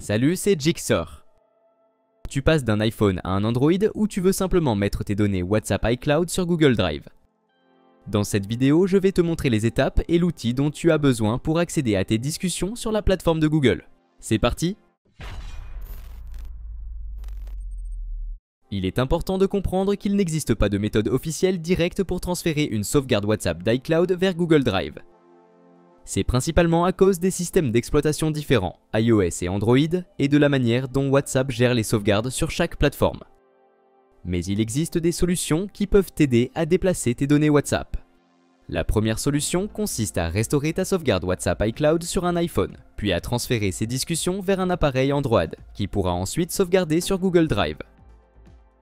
Salut, c'est Jigsaw. Tu passes d'un iPhone à un Android ou tu veux simplement mettre tes données WhatsApp iCloud sur Google Drive. Dans cette vidéo, je vais te montrer les étapes et l'outil dont tu as besoin pour accéder à tes discussions sur la plateforme de Google. C'est parti! Il est important de comprendre qu'il n'existe pas de méthode officielle directe pour transférer une sauvegarde WhatsApp d'iCloud vers Google Drive. C'est principalement à cause des systèmes d'exploitation différents, iOS et Android, et de la manière dont WhatsApp gère les sauvegardes sur chaque plateforme. Mais il existe des solutions qui peuvent t'aider à déplacer tes données WhatsApp. La première solution consiste à restaurer ta sauvegarde WhatsApp iCloud sur un iPhone, puis à transférer ces discussions vers un appareil Android, qui pourra ensuite sauvegarder sur Google Drive.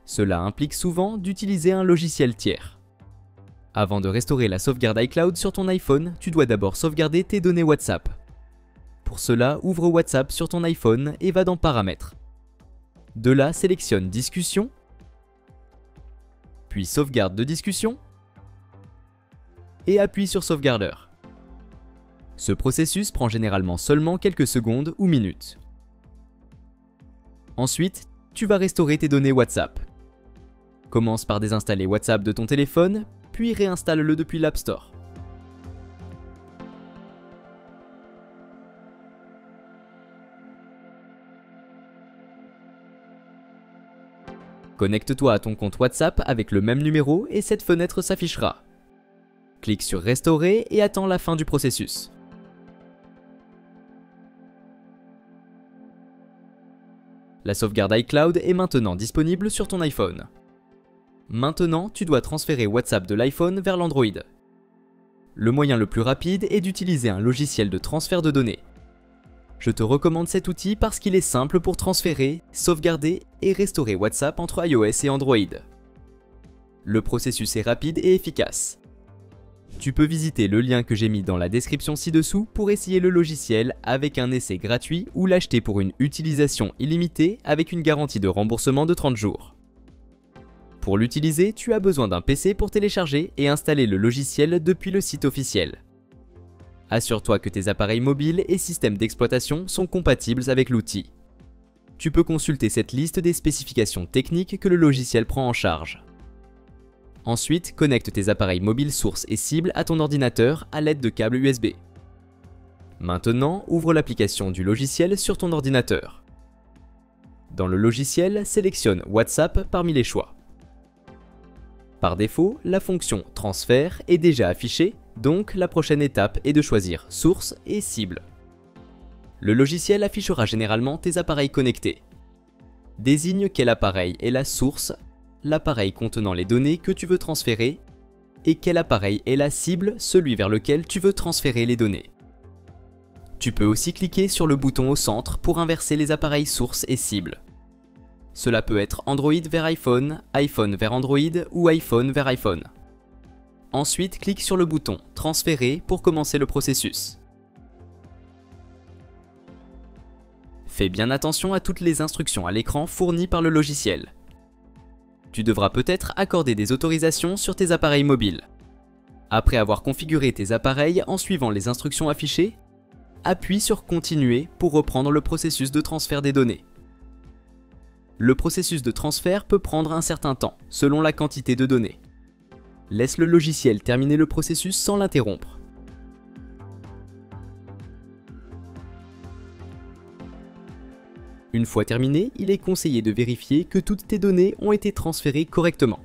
Cela implique souvent d'utiliser un logiciel tiers. Avant de restaurer la sauvegarde iCloud sur ton iPhone, tu dois d'abord sauvegarder tes données WhatsApp. Pour cela, ouvre WhatsApp sur ton iPhone et va dans Paramètres. De là, sélectionne Discussion, puis Sauvegarde de discussion, et appuie sur Sauvegardeur. Ce processus prend généralement seulement quelques secondes ou minutes. Ensuite, tu vas restaurer tes données WhatsApp. Commence par désinstaller WhatsApp de ton téléphone, puis réinstalle-le depuis l'App Store. Connecte-toi à ton compte WhatsApp avec le même numéro et cette fenêtre s'affichera. Clique sur Restaurer et attends la fin du processus. La sauvegarde iCloud est maintenant disponible sur ton iPhone. Maintenant, tu dois transférer WhatsApp de l'iPhone vers l'Android. Le moyen le plus rapide est d'utiliser un logiciel de transfert de données. Je te recommande cet outil parce qu'il est simple pour transférer, sauvegarder et restaurer WhatsApp entre iOS et Android. Le processus est rapide et efficace. Tu peux visiter le lien que j'ai mis dans la description ci-dessous pour essayer le logiciel avec un essai gratuit ou l'acheter pour une utilisation illimitée avec une garantie de remboursement de 30 jours. Pour l'utiliser, tu as besoin d'un PC pour télécharger et installer le logiciel depuis le site officiel. Assure-toi que tes appareils mobiles et systèmes d'exploitation sont compatibles avec l'outil. Tu peux consulter cette liste des spécifications techniques que le logiciel prend en charge. Ensuite, connecte tes appareils mobiles source et cible à ton ordinateur à l'aide de câbles USB. Maintenant, ouvre l'application du logiciel sur ton ordinateur. Dans le logiciel, sélectionne WhatsApp parmi les choix. Par défaut, la fonction transfert est déjà affichée, donc la prochaine étape est de choisir source et cible. Le logiciel affichera généralement tes appareils connectés. Désigne quel appareil est la source, l'appareil contenant les données que tu veux transférer, et quel appareil est la cible, celui vers lequel tu veux transférer les données. Tu peux aussi cliquer sur le bouton au centre pour inverser les appareils source et cible. Cela peut être Android vers iPhone, iPhone vers Android ou iPhone vers iPhone. Ensuite, clique sur le bouton « Transférer » pour commencer le processus. Fais bien attention à toutes les instructions à l'écran fournies par le logiciel. Tu devras peut-être accorder des autorisations sur tes appareils mobiles. Après avoir configuré tes appareils en suivant les instructions affichées, appuie sur « Continuer » pour reprendre le processus de transfert des données. Le processus de transfert peut prendre un certain temps, selon la quantité de données. Laisse le logiciel terminer le processus sans l'interrompre. Une fois terminé, il est conseillé de vérifier que toutes tes données ont été transférées correctement.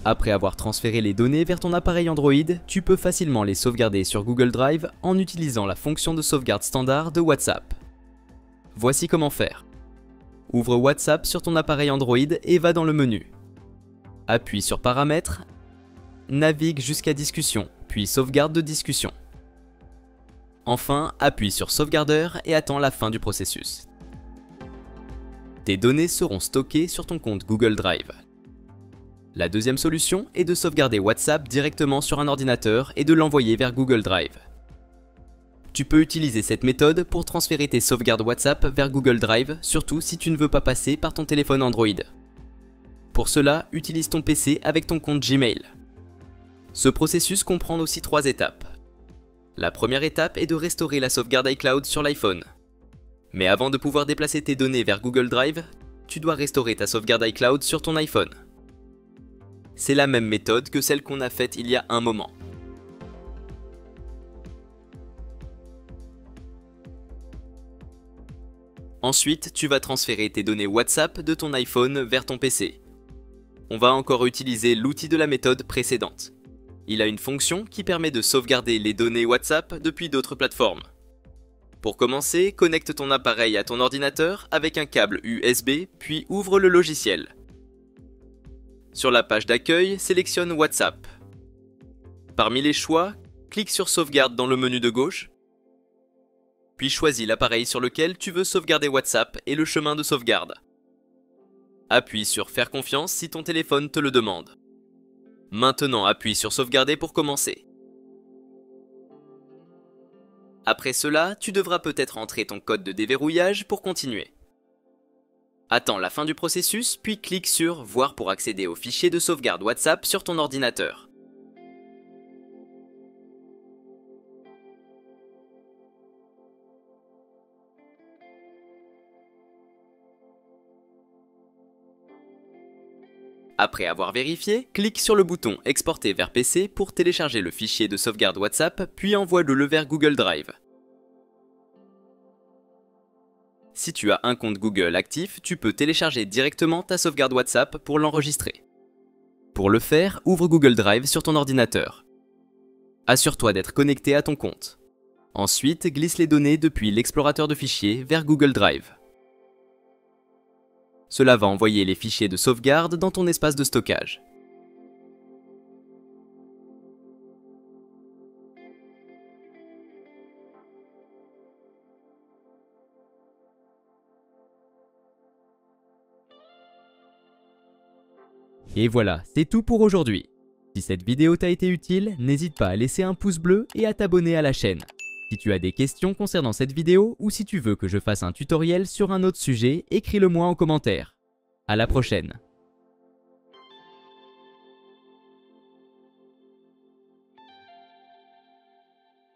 Après avoir transféré les données vers ton appareil Android, tu peux facilement les sauvegarder sur Google Drive en utilisant la fonction de sauvegarde standard de WhatsApp. Voici comment faire. Ouvre WhatsApp sur ton appareil Android et va dans le menu. Appuie sur Paramètres, navigue jusqu'à Discussion, puis Sauvegarde de discussion. Enfin, appuie sur Sauvegardeur et attends la fin du processus. Tes données seront stockées sur ton compte Google Drive. La deuxième solution est de sauvegarder WhatsApp directement sur un ordinateur et de l'envoyer vers Google Drive. Tu peux utiliser cette méthode pour transférer tes sauvegardes WhatsApp vers Google Drive, surtout si tu ne veux pas passer par ton téléphone Android. Pour cela, utilise ton PC avec ton compte Gmail. Ce processus comprend aussi 3 étapes. La première étape est de restaurer la sauvegarde iCloud sur l'iPhone. Mais avant de pouvoir déplacer tes données vers Google Drive, tu dois restaurer ta sauvegarde iCloud sur ton iPhone. C'est la même méthode que celle qu'on a faite il y a un moment. Ensuite, tu vas transférer tes données WhatsApp de ton iPhone vers ton PC. On va encore utiliser l'outil de la méthode précédente. Il a une fonction qui permet de sauvegarder les données WhatsApp depuis d'autres plateformes. Pour commencer, connecte ton appareil à ton ordinateur avec un câble USB, puis ouvre le logiciel. Sur la page d'accueil, sélectionne WhatsApp. Parmi les choix, clique sur Sauvegarde dans le menu de gauche, puis choisis l'appareil sur lequel tu veux sauvegarder WhatsApp et le chemin de sauvegarde. Appuie sur Faire confiance si ton téléphone te le demande. Maintenant, appuie sur Sauvegarder pour commencer. Après cela, tu devras peut-être entrer ton code de déverrouillage pour continuer. Attends la fin du processus, puis clique sur Voir pour accéder au fichier de sauvegarde WhatsApp sur ton ordinateur. Après avoir vérifié, clique sur le bouton Exporter vers PC pour télécharger le fichier de sauvegarde WhatsApp, puis envoie-le vers Google Drive. Si tu as un compte Google actif, tu peux télécharger directement ta sauvegarde WhatsApp pour l'enregistrer. Pour le faire, ouvre Google Drive sur ton ordinateur. Assure-toi d'être connecté à ton compte. Ensuite, glisse les données depuis l'explorateur de fichiers vers Google Drive. Cela va envoyer les fichiers de sauvegarde dans ton espace de stockage. Et voilà, c'est tout pour aujourd'hui. Si cette vidéo t'a été utile, n'hésite pas à laisser un pouce bleu et à t'abonner à la chaîne. Si tu as des questions concernant cette vidéo ou si tu veux que je fasse un tutoriel sur un autre sujet, écris-le moi en commentaire. À la prochaine.